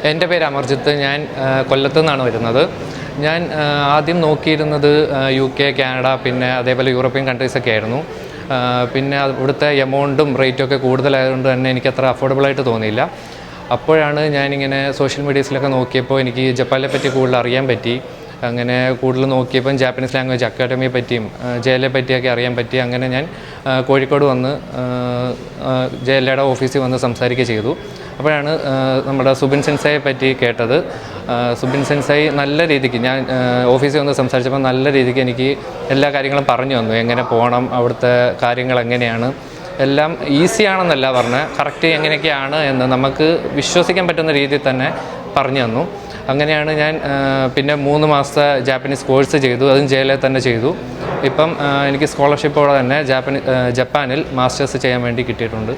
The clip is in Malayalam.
എൻ്റെ പേര് അമർജിത്ത്. ഞാൻ കൊല്ലത്തു നിന്നാണ് വരുന്നത്. ഞാൻ ആദ്യം നോക്കിയിരുന്നത് UK, കാനഡ, പിന്നെ അതേപോലെ യൂറോപ്യൻ കൺട്രീസൊക്കെ ആയിരുന്നു. പിന്നെ ഇവിടുത്തെ എമൗണ്ടും റേറ്റൊക്കെ കൂടുതലായതുകൊണ്ട് തന്നെ എനിക്കത്ര അഫോർഡബിളായിട്ട് തോന്നിയില്ല. അപ്പോഴാണ് ഞാനിങ്ങനെ സോഷ്യൽ മീഡിയസിലൊക്കെ നോക്കിയപ്പോൾ എനിക്ക് ജപ്പാനെ പറ്റി കൂടുതൽ അറിയാൻ പറ്റി. അങ്ങനെ കൂടുതൽ നോക്കിയപ്പം ജാപ്പനീസ് ലാംഗ്വേജ് അക്കാഡമിയെ പറ്റിയും JLA പറ്റിയൊക്കെ അറിയാൻ പറ്റി. അങ്ങനെ ഞാൻ കോഴിക്കോട് വന്ന് JLAയുടെ ഓഫീസിൽ വന്ന് സംസാരിക്കുക ചെയ്തു. അപ്പോഴാണ് നമ്മുടെ സുബിൻ സെൻസായെ പറ്റി കേട്ടത്. സുബിൻ സെൻസായി നല്ല രീതിക്ക് ഞാൻ ഓഫീസിൽ വന്ന് സംസാരിച്ചപ്പോൾ നല്ല രീതിക്ക് എനിക്ക് എല്ലാ കാര്യങ്ങളും പറഞ്ഞു തന്നു. എങ്ങനെ പോകണം, അവിടുത്തെ കാര്യങ്ങൾ എങ്ങനെയാണ്, എല്ലാം ഈസിയാണെന്നല്ല പറഞ്ഞത്, കറക്റ്റ് എങ്ങനെയൊക്കെയാണ് എന്ന് നമുക്ക് വിശ്വസിക്കാൻ പറ്റുന്ന രീതിയിൽ തന്നെ പറഞ്ഞു തന്നു. അങ്ങനെയാണ് ഞാൻ പിന്നെ 3 മാസത്തെ ജാപ്പനീസ് കോഴ്സ് ചെയ്തു. അതും JLA തന്നെ ചെയ്തു. ഇപ്പം എനിക്ക് സ്കോളർഷിപ്പോടെ തന്നെ ജപ്പാനിൽ മാസ്റ്റേഴ്സ് ചെയ്യാൻ വേണ്ടി കിട്ടിയിട്ടുണ്ട്.